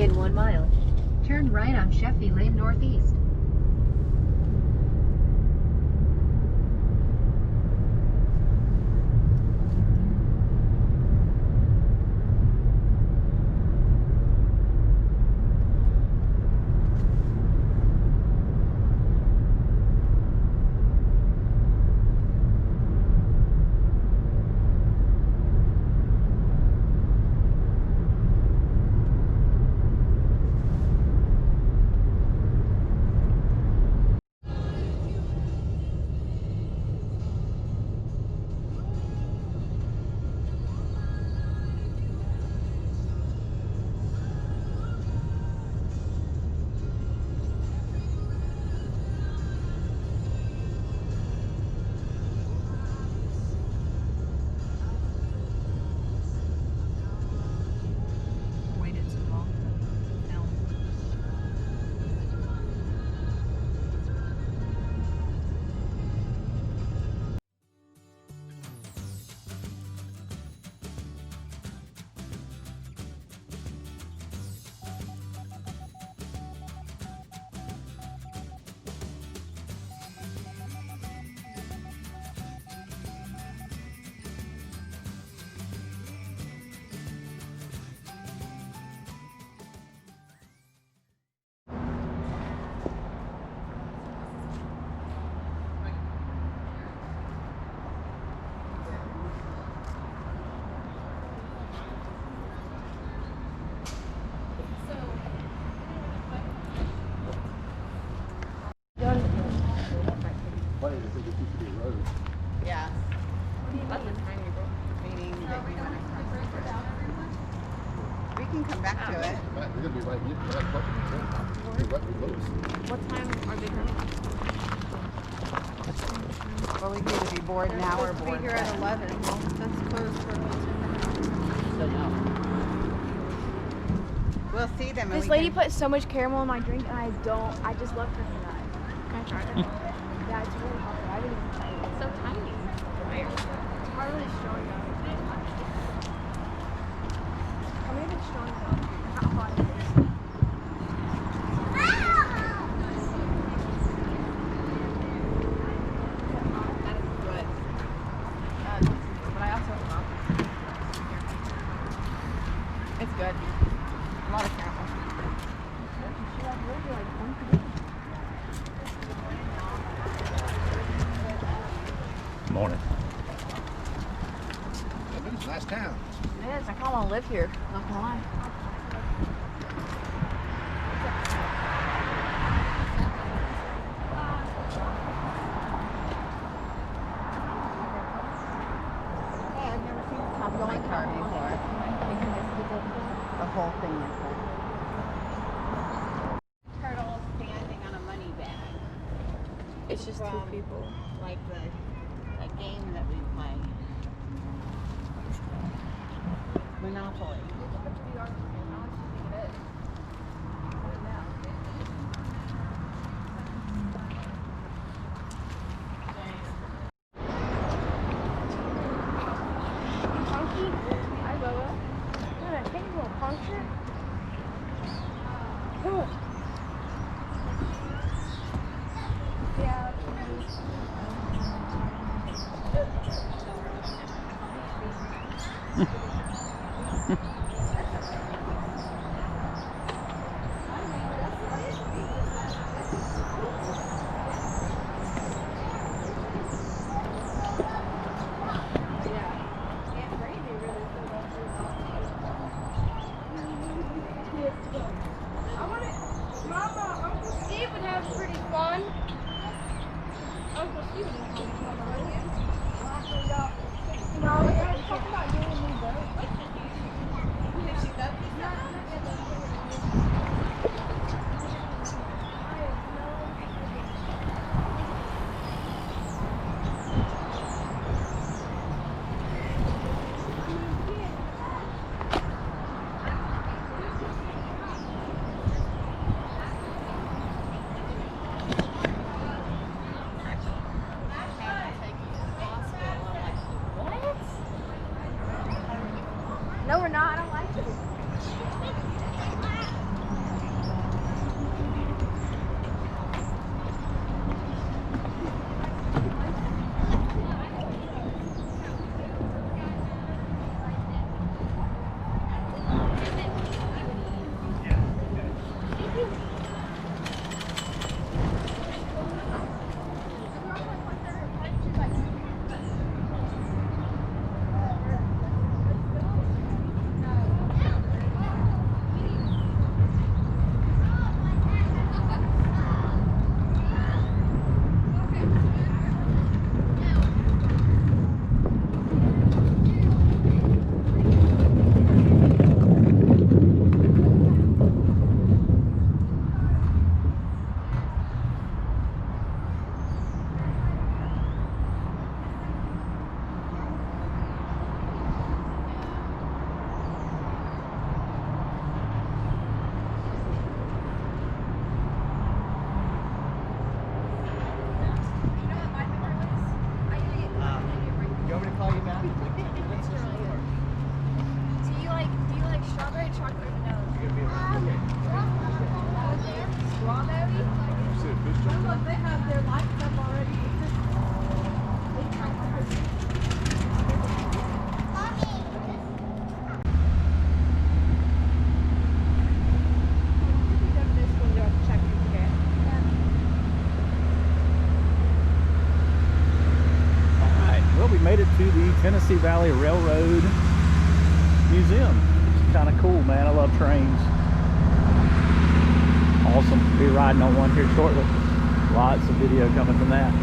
In 1 mile, turn right on Sheffield Lane Northeast. Yeah. That's a tiny meeting that you want to come. We can come back to it. We're going to be right here. What time are they coming? Well, we can either be bored now or bored. Be here at 11. That's closed for So no. We'll see them. This lady put so much caramel in my drink, and I just love her for that. Can I try it? Yeah, it's really hot. I didn't even try it. It's so tiny. It's hardly strong enough. Or maybe it's strong enough. How hot it is. That is good. But I also love it. It's good. A lot of caramel. She like really like funky. Morning. It's a nice town. It is. I kind of want to live here. Not gonna lie. I've never seen a top going car before. The whole thing is like turtles standing on a money bag. It's just two people. Like the game that we play. Monopoly. Punky? Hi, Bubba. What a thing for a puncture? Cool. Yeah. Mama, Uncle Steve would have pretty fun. Uncle Steve would have pretty fun. No, we're talking about you and me, though. No, we're not. I don't like it. Illinois Railroad Museum. It's kind of cool, man. I love trains. Awesome. Be riding on one here shortly. Lots of video coming from that.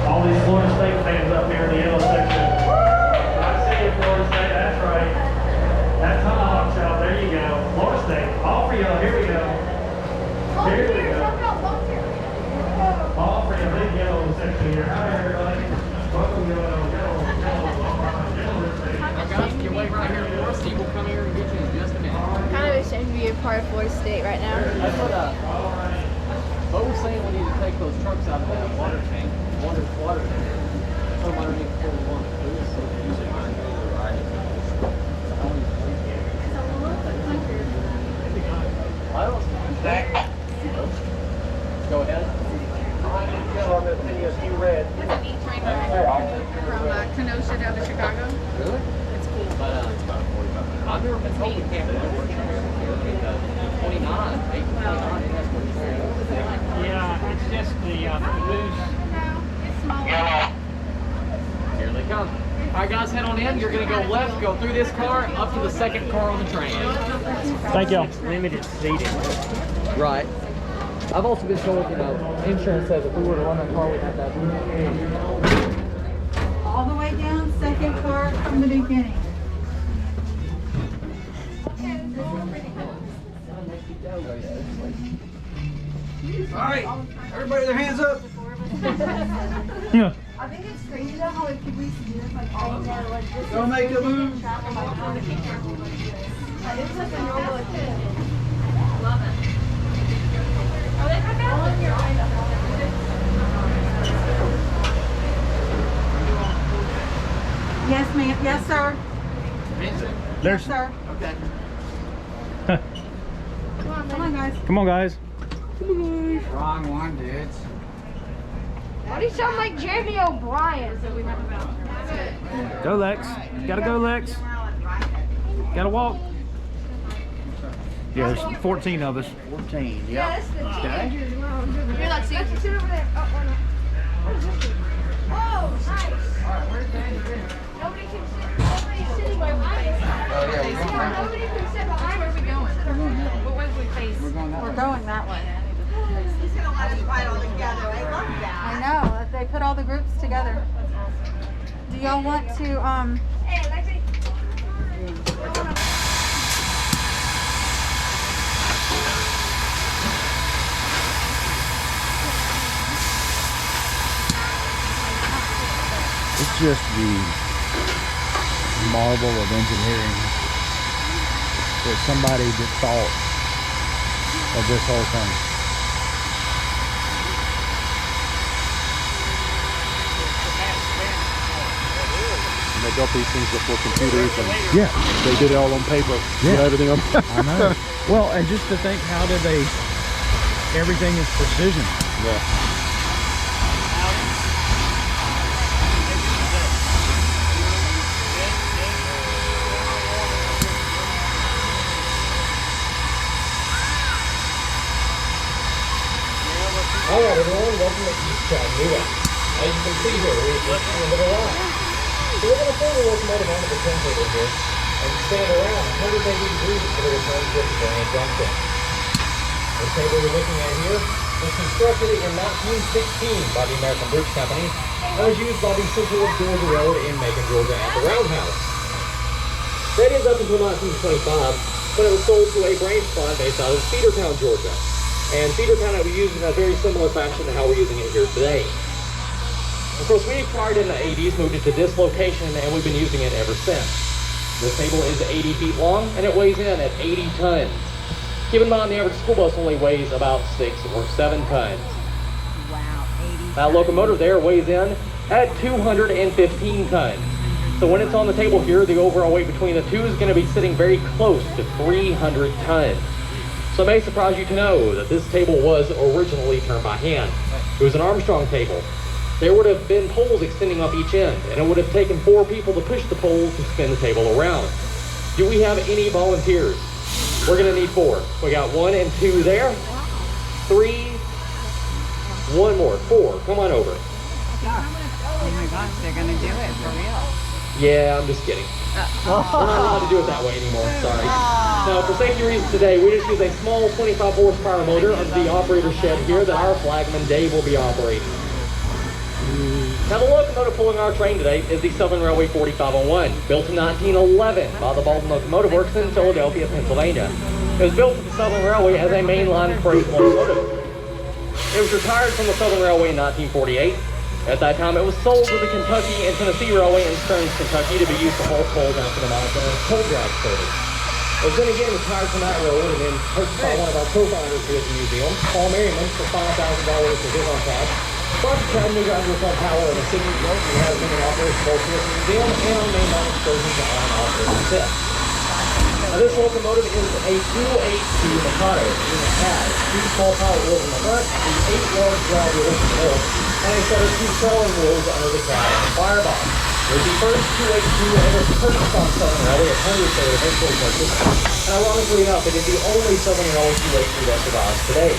All these Florida State fans up here in the yellow section. I see you, Florida State. That's right. That's Tomahawk Shop. There you go. Florida State. All for y'all. Here we go. Here we go. All for you. Big yellow section here. Hi, everybody. Welcome, yellow. Guys, you can wait right here for us. Steve will come here and get you in just a minute. I'm kind of ashamed to be a part of Florida State right now. That's what we're saying, we need to take those trucks out of that water tank. Water tank. Put them underneath 41. I don't Go ahead. On the PSU red. It's an E-train ride from Kenosha down to Chicago. Really? It's cool. But I've never been told we can't really work here. 29, 8 to 29, that's what it's saying. Yeah, it's just the loose. It's smaller. Here they come. All right, guys, head on in. You're going to go left, go through this car, up to the second car on the train. Thank y'all. Limited seating. Right. I've also been told, insurance says if we were to run that car, we'd have to have... All the way down, second car from the beginning. All right, everybody, their hands up. Yeah. I think it's crazy though how like people used to do this like all day, like this. Don't make a move. Like it's such a normal thing. Love it. Are they back out? Yes, ma'am. Yes, sir. There's. Yes, sir. Okay. Come on, guys. Come on, guys. Wrong one, dudes. Why do you sound like Jeremy O'Brien? Go, Lex. Gotta go, Lex. Gotta walk. Yeah, there's 14 of us. 14, yep. Okay. You're not seeing. Sit over there. What is this? Oh, nice. Nobody can sit. Nobody's sitting behind us. Oh, yeah, we're going that way. Nobody can sit behind us. Where are we going? We're going that way. What way do we face? We're going that We're way. going that way. He's gonna let us ride all together. I love that. I know. They put all the groups together. Do y'all want to, Hey, Lexi. It's just the marvel of engineering that somebody just thought of this whole thing. And they built these things before computers, and Yeah, they did it all on paper. Yeah. Everything on. I know. Well, and just to think, how did they? Everything is precision. Yeah. All right, everyone, welcome to East Chattanooga. As you can see here, we're just the end of the line. So we're going to pull the locomotive onto the turntable here and stand around 180 degrees for the return trip to Grand Junction. This table we're looking at here was constructed in 1916 by the American Bridge Company and was used by the Central of Georgia Railroad in Macon, Georgia at the Roundhouse. That is up until 1925, when it was sold to a branch plant based out of Cedartown, Georgia. And Cedartown was used in a very similar fashion to how we're using it here today. Of course, we acquired it in the 80s, moved it to this location, and we've been using it ever since. This table is 80 feet long, and it weighs in at 80 tons. Keep in mind, the average school bus only weighs about 6 or 7 tons. Wow, 80. That locomotive there weighs in at 215 tons. So when it's on the table here, the overall weight between the two is going to be sitting very close to 300 tons. So it may surprise you to know that this table was originally turned by hand. It was an Armstrong table. There would have been poles extending off each end, and it would have taken 4 people to push the poles to spin the table around. Do we have any volunteers? We're going to need 4. We got 1 and 2 there. 3. 1 more. 4. Come on over. Oh my gosh, they're gonna do it for real. Yeah, I'm just kidding. We're not allowed to do it that way anymore, sorry. Now, for safety reasons today, we just use a small 25 horsepower motor under the operator shed here that our flagman Dave will be operating. Now, the locomotive pulling our train today is the Southern Railway 4501, built in 1911 by the Baldwin Locomotive Works in Philadelphia, Pennsylvania. It was built for the Southern Railway as a mainline freight locomotive. It was retired from the Southern Railway in 1948. At that time, it was sold to the Kentucky and Tennessee Railway in Stearns, Kentucky to be used to haul coal down to the mountains as coal drag service. It was then again retired from that railroad and then purchased by one of our co-founders here at the museum, Paul Merriman, for $5,000 for his own cash. Brought to Chattanooga under its own power in the city of York. We have been in operation both here at the museum and on mainline excursions on and off the set. Now, this locomotive is a 282 Mikado, meaning it has 2 small power wheels in the front, the 8 large drive wheels in the middle, and a set of 2 trailing wheels under the cab and firebox. It was the first 282 ever purchased on Southern Railway, at hundreds they were eventually purchased, and ironically enough, it is the only Southern Railway 282 that survives today.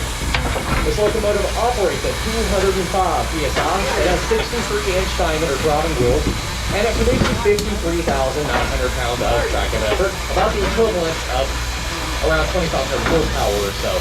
This locomotive operates at 205 psi, it has 63-inch diameter driving wheels, and it produces 53,900 pounds of tractive effort, about the equivalent of around 2,500 horsepower or so.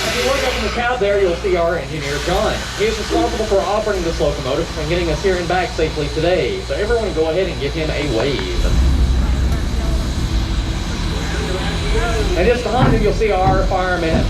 If you look up in the cab there, you'll see our engineer, John. He is responsible for operating this locomotive and getting us here and back safely today. So everyone go ahead and give him a wave. And just behind him, you'll see our fireman,